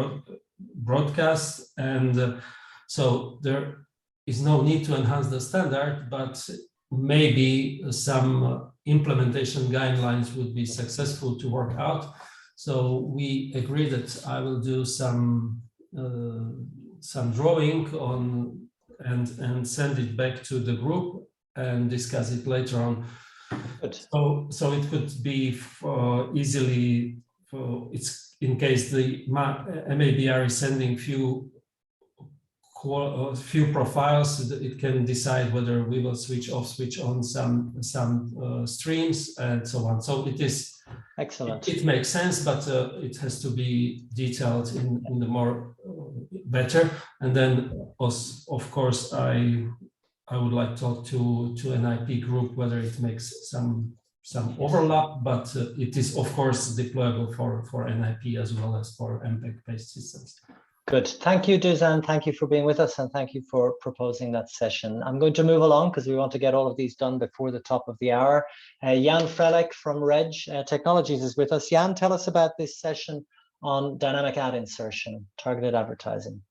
broadcast, and so there is no need to enhance the standard, but maybe some implementation guidelines would be successful to work out. So we agree that I will do some drawing on and send it back to the group and discuss it later on. So it could be easily, it's in case the MABR is sending few profiles, it can decide whether we will switch off, switch on some streams and so on. So it is excellent. It makes sense, but it has to be detailed in the more better. And then, of course, I would like to talk to an IP group whether it makes some overlap, but it is of course deployable for NIP as well as for MPEG-based systems. Good. Thank you, Dozan. Thank you for being with us, and thank you for proposing that session. I'm going to move along because we want to get all of these done before the top of the hour. Jan Felix from Reg Technologies is with us. Jan, tell us about this session on dynamic ad insertion, targeted advertising.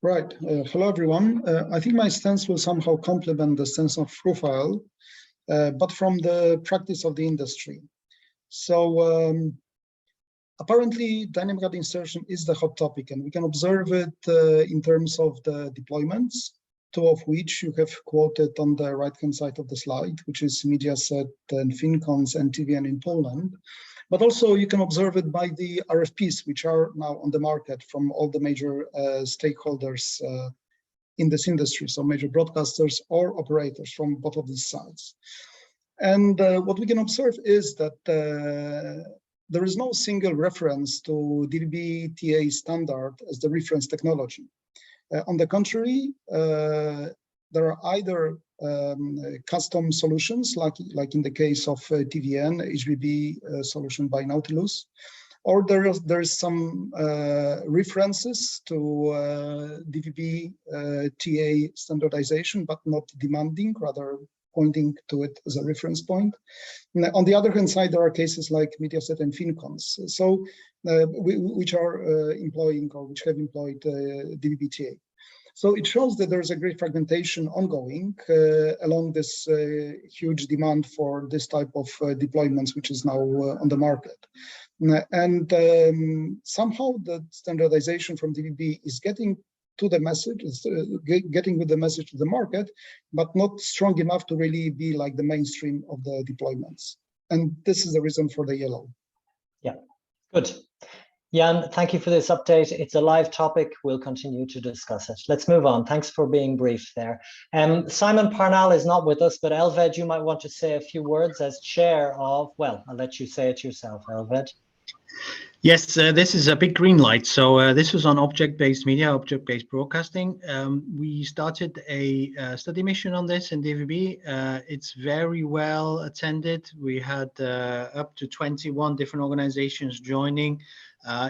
Right. Hello, everyone. I think my stance will somehow complement the stance of Raphael, but from the practice of the industry. So apparently, dynamic ad insertion is the hot topic, and we can observe it in terms of the deployments, two of which you have quoted on the right-hand side of the slide, which is MediaSet and FinCons and TVN in Poland. But also you can observe it by the RFPs, which are now on the market from all the major stakeholders in this industry, so major broadcasters or operators from both of these sides. And what we can observe is that there is no single reference to DVB-TA standard as the reference technology. On the contrary, there are either custom solutions, like in the case of TVN, HBB solution by Nautilus, or there is some references to DVB TA standardization, but not demanding, rather pointing to it as a reference point. And on the other hand side, there are cases like MediaSet and FinCons, so which are employing or which have employed DVB TA. So it shows that there's a great fragmentation ongoing along this huge demand for this type of deployments, which is now on the market. And somehow the standardization from DVB is getting to the message, getting with the message to the market, but not strong enough to really be like the mainstream of the deployments. And this is the reason for the yellow. Yeah, good. Jan, thank you for this update. It's a live topic. We'll continue to discuss it. Let's move on. Thanks for being brief there. Simon Parnell is not with us, but Elva, you might want to say a few words as chair of, well, I'll let you say it yourself, Elva. Yes, this is a big green light. So this was on object-based media, object-based broadcasting. We started a study mission on this in DVB. It's very well attended. We had up to 21 different organizations joining.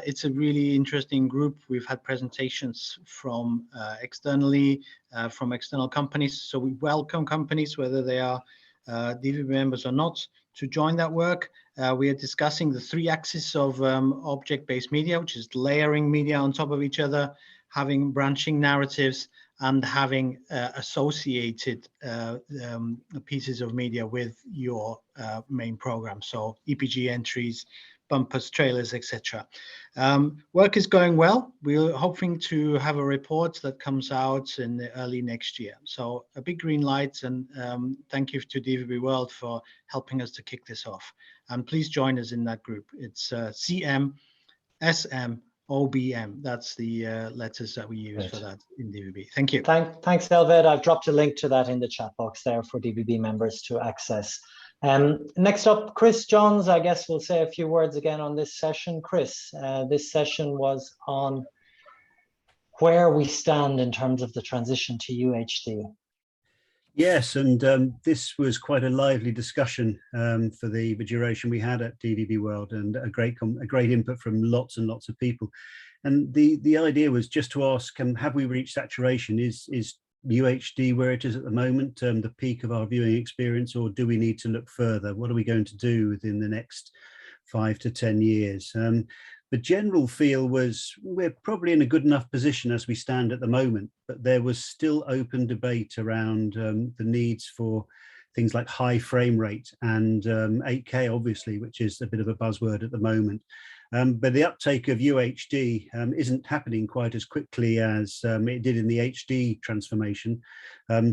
It's a really interesting group. We've had presentations from externally, from external companies. So we welcome companies, whether they are DVB members or not, to join that work. We are discussing the three axes of object-based media, which is layering media on top of each other, having branching narratives, and having associated pieces of media with your main program. So EPG entries, bumpers, trailers, etc. Work is going well. We're hoping to have a report that comes out in the early next year. So a big green light, and thank you to DVB World for helping us to kick this off. And please join us in that group. It's CM, SM, OBM. That's the letters that we use for that in DVB. Thank you. Thanks, Elva. I've dropped a link to that in the chat box there for DVB members to access. Next up, Chris Johns. I guess we'll say a few words again on this session. Chris, this session was on where we stand in terms of the transition to UHD. Yes, and this was quite a lively discussion for the duration we had at DVB World, and a great input from lots and lots of people. And the idea was just to ask, have we reached saturation? Is UHD where it is at the moment, the peak of our viewing experience, or do we need to look further? What are we going to do within the next 5 to 10 years? The general feel was we're probably in a good enough position as we stand at the moment, but there was still open debate around the needs for things like high frame rate and 8K, obviously, which is a bit of a buzzword at the moment. But the uptake of UHD isn't happening quite as quickly as it did in the HD transformation.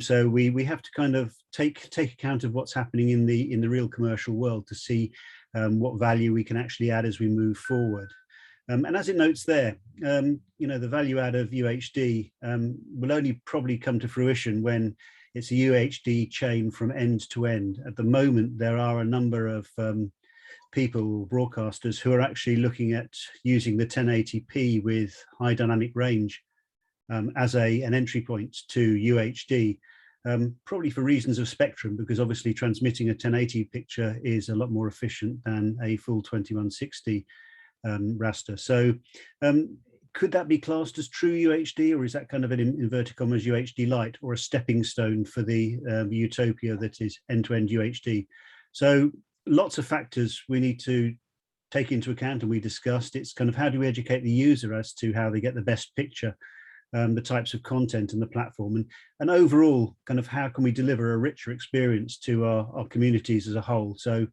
So we have to kind of take account of what's happening in the real commercial world to see what value we can actually add as we move forward. And as it notes there, you know, the value out of UHD will only probably come to fruition when it's a UHD chain from end to end. At the moment, there are a number of people, broadcasters, who are actually looking at using the 1080p with high dynamic range as an entry point to UHD, probably for reasons of spectrum, because obviously transmitting a 1080 picture is a lot more efficient than a full 2160 raster. So could that be classed as true UHD, or is that kind of an inverted commas UHD light, or a stepping stone for the utopia that is end-to-end UHD? So lots of factors we need to take into account, and we discussed. It's kind of how do we educate the user as to how they get the best picture, the types of content and the platform, and overall kind of how can we deliver a richer experience to our communities as a whole. So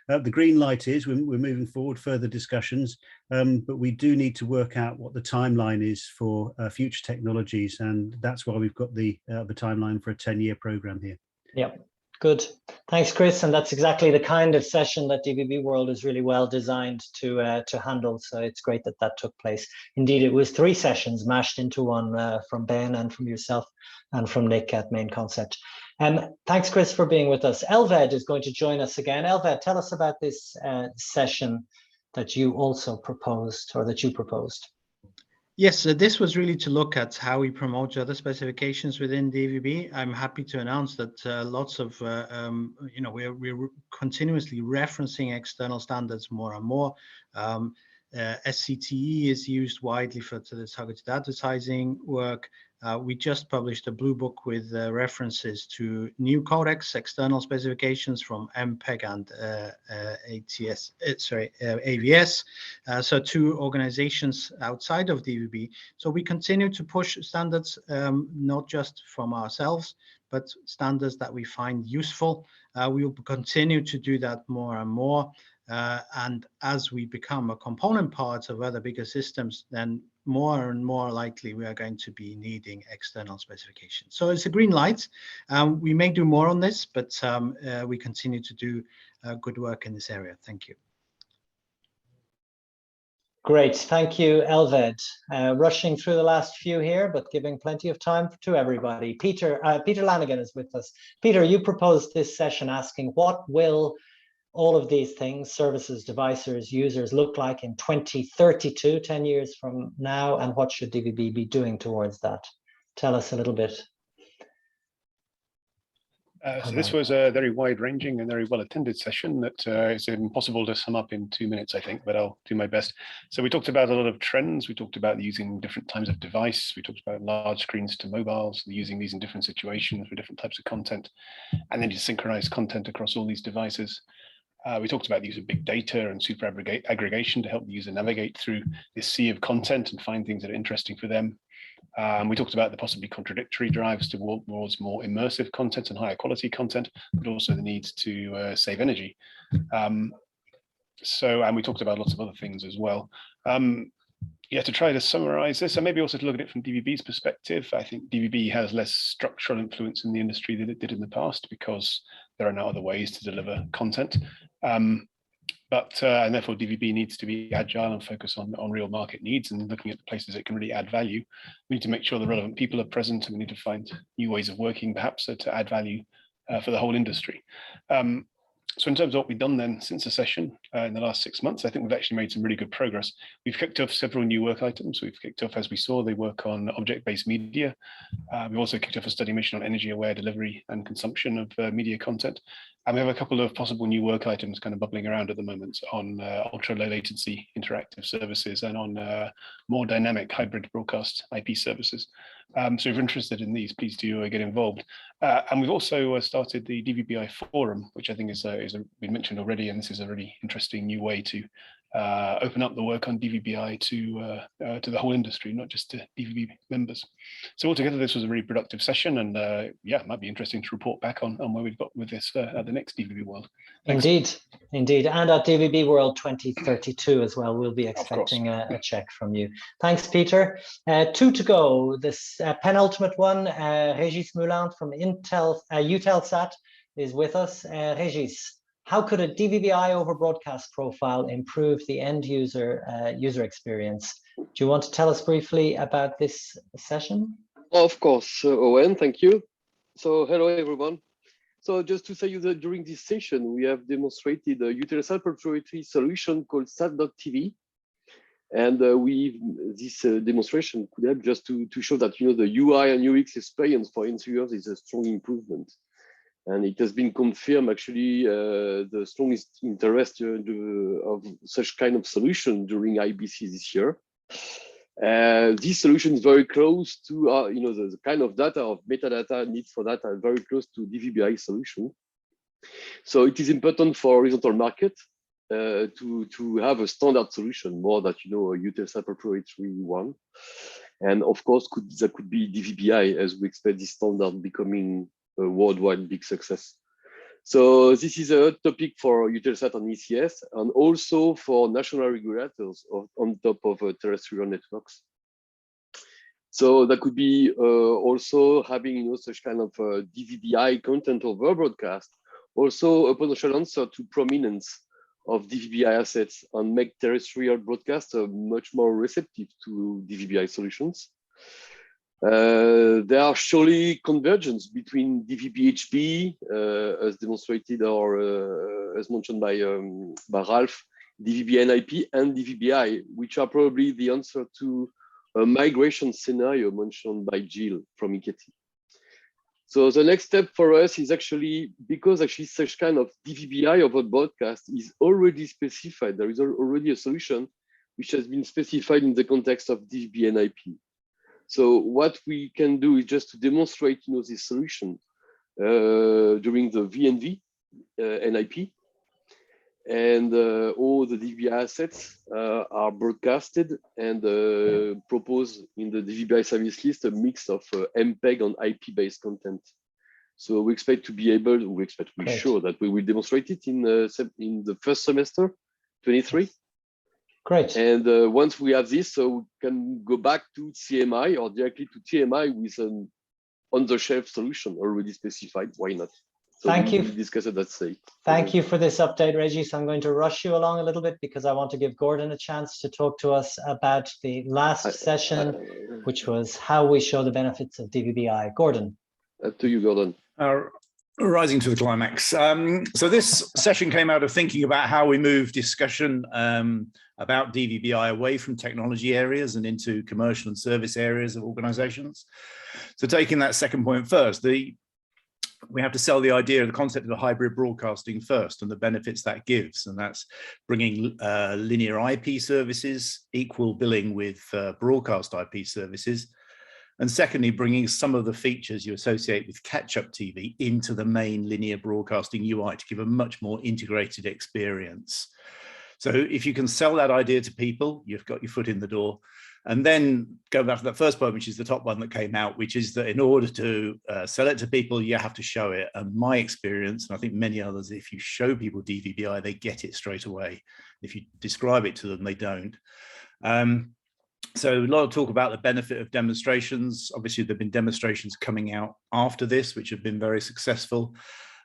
the green light is we're moving forward, further discussions, but we do need to work out what the timeline is for future technologies, and that's why we've got the timeline for a 10-year program here. Yeah, good. Thanks, Chris. And that's exactly the kind of session that DVB World is really well designed to handle. So it's great that that took place. Indeed, it was 3 sessions mashed into one from Ben and from yourself and from Nick at Main Concept. Thanks, Chris, for being with us. Elva is going to join us again. Elva, tell us about this session that you also proposed, or that you proposed. Yes, this was really to look at how we promote other specifications within DVB. I'm happy to announce that lots of, you know, we're continuously referencing external standards more and more. SCTE is used widely for the targeted advertising work. We just published a blue book with references to new codecs, external specifications from MPEG and AVS. So 2 organizations outside of DVB. So we continue to push standards, not just from ourselves, but standards that we find useful. We will continue to do that more and more. And as we become a component part of other bigger systems, then more and more likely we are going to be needing external specifications. So it's a green light. We may do more on this, but we continue to do good work in this area. Thank you. Great, thank you, Elved. Rushing through the last few here, but giving plenty of time to everybody. Peter Lanigan is with us. Peter, you proposed this session asking what will all of these things, services, devices, users, look like in 2032, 10 years from now, and what should DVB be doing towards that? Tell us a little bit. So this was a very wide-ranging and very well-attended session that is impossible to sum up in 2 minutes, I think, but I'll do my best. So we talked about a lot of trends. We talked about using different types of device. We talked about large screens to mobiles, using these in different situations for different types of content, and then to synchronize content across all these devices. We talked about the use of big data and super aggregation to help the user navigate through this sea of content and find things that are interesting for them. We talked about the possibly contradictory drives towards more immersive content and higher quality content, but also the need to save energy. And we talked about lots of other things as well. Yeah, to try to summarize this, and maybe also to look at it from DVB's perspective, I think DVB has less structural influence in the industry than it did in the past because there are now other ways to deliver content. And therefore DVB needs to be agile and focus on real market needs and looking at the places it can really add value. We need to make sure the relevant people are present, and we need to find new ways of working perhaps to add value for the whole industry. So in terms of what we've done then since the session in the last 6 months, I think we've actually made some really good progress. We've kicked off several new work items. We've kicked off, as we saw, the work on object-based media. We've also kicked off a study mission on energy-aware delivery and consumption of media content. And we have a couple of possible new work items kind of bubbling around at the moment on ultra-low latency interactive services and on more dynamic hybrid broadcast IP services. So if you're interested in these, please do get involved. And we've also started the DVBI forum, which I think is been mentioned already, and this is a really interesting new way to open up the work on DVBI to the whole industry, not just to DVB members. So altogether, this was a really productive session, and yeah, it might be interesting to report back on where we've got with this at the next DVB World. Thanks. Indeed, and at DVB World 2032 as well, we'll be expecting a check from you. Thanks, Peter. 2 to go. This penultimate one, Regis Moulin from UTILSAT is with us. Regis, how could a DVB-I over broadcast profile improve the end user experience? Do you want to tell us briefly about this session? Of course, Owen, thank you. So hello, everyone. So just to say you that during this session, we have demonstrated a UTILSAT proprietary solution called sat.tv. And this demonstration could help just to show that, you know, the UI and UX experience for end users is a strong improvement. And it has been confirmed, actually, the strongest interest of such kind of solution during IBC this year. This solution is very close to, you know, the kind of data of metadata needs for that are very close to DVB-I solution. So it is important for horizontal market to have a standard solution more that, you know, a UTILSAT proprietary one. And of course, that could be DVB-I, as we expect this standard becoming a worldwide big success. So this is a topic for UTILSAT and ECS, and also for national regulators on top of terrestrial networks. So that could be also having, you know, such kind of DVB-I content over broadcast, also a potential answer to prominence of DVB-I assets and make terrestrial broadcast much more receptive to DVB-I solutions. There are surely convergence between DVB-HB, as demonstrated or as mentioned by Ralph, DVB-NIP and DVB-I, which are probably the answer to a migration scenario mentioned by Jill from IKT. So the next step for us is actually, because actually such kind of DVB-I over broadcast is already specified. There is already a solution which has been specified in the context of DVB-NIP. So what we can do is just to demonstrate, you know, this solution during the VNV NIP, and all the DVB-I assets are broadcasted and proposed in the DVB-I service list a mix of MPEG and IP-based content. So we expect to be able, we're sure that we will demonstrate it in the first semester, 23. Great. And once we have this, so we can go back to CMI or directly to TMI with an on-the-shelf solution already specified. Why not? So Thank you. We'll discuss it that stage. Thank you for this update, Regis. I'm going to rush you along a little bit because I want to give Gordon a chance to talk to us about the last session, which was how we show the benefits of DVB-I. Gordon. To you, Gordon. Rising to the climax. So this session came out of thinking about how we move discussion about DVB-I away from technology areas and into commercial and service areas of organizations. So taking that second point first, we have to sell the idea of the concept of hybrid broadcasting first and the benefits that gives. And that's bringing linear IP services, equal billing with broadcast IP services. And secondly, bringing some of the features you associate with catch-up TV into the main linear broadcasting UI to give a much more integrated experience. So if you can sell that idea to people, you've got your foot in the door. And then go back to that first point, which is the top one that came out, which is that in order to sell it to people, you have to show it. And my experience, and I think many others, if you show people DVBI, they get it straight away. If you describe it to them, they don't. So a lot of talk about the benefit of demonstrations. Obviously, there have been demonstrations coming out after this, which have been very successful.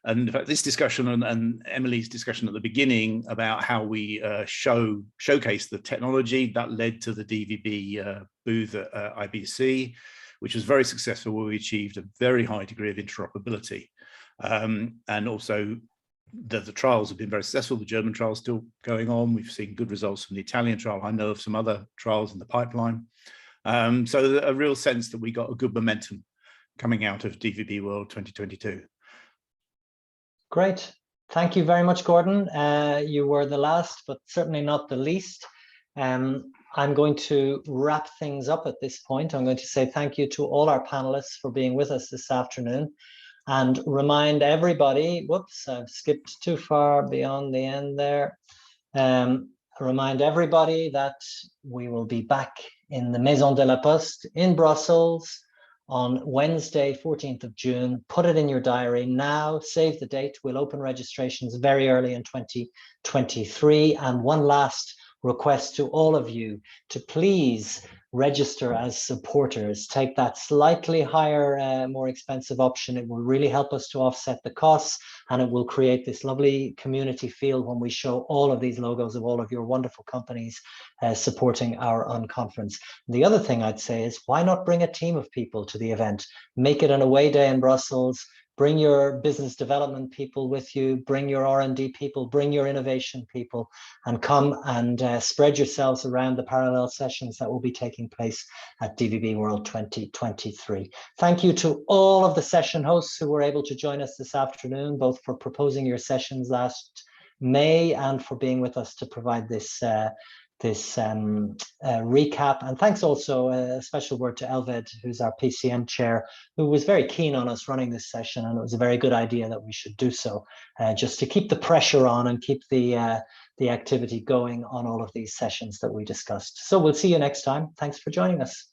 And in fact, this discussion and Emily's discussion at the beginning about how we showcase the technology, that led to the DVB booth at IBC, which was very successful, where we achieved a very high degree of interoperability. And also, the trials have been very successful. The German trial is still going on. We've seen good results from the Italian trial. I know of some other trials in the pipeline. So a real sense that we got a good momentum coming out of DVB World 2022. Great. Thank you very much, Gordon. You were the last, but certainly not the least. I'm going to wrap things up at this point. I'm going to say thank you to all our panelists for being with us this afternoon, and remind everybody, whoops, I've skipped too far beyond the end there. Remind everybody that we will be back in the Maison de la Poste in Brussels on Wednesday, 14th of June. Put it in your diary now, save the date. We'll open registrations very early in 2023. And one last request to all of you to please register as supporters. Take that slightly higher, more expensive option. It will really help us to offset the costs, and it will create this lovely community feel when we show all of these logos of all of your wonderful companies supporting our unconference. The other thing I'd say is, why not bring a team of people to the event? Make it an away day in Brussels. Bring your business development people with you, bring your R&D people, bring your innovation people, and come and spread yourselves around the parallel sessions that will be taking place at DVB World 2023. Thank you to all of the session hosts who were able to join us this afternoon, both for proposing your sessions last May and for being with us to provide this recap. And thanks also, a special word to Elva, who's our PCM chair, who was very keen on us running this session, and it was a very good idea that we should do so, just to keep the pressure on and keep the activity going on all of these sessions that we discussed. So we'll see you next time. Thanks for joining us.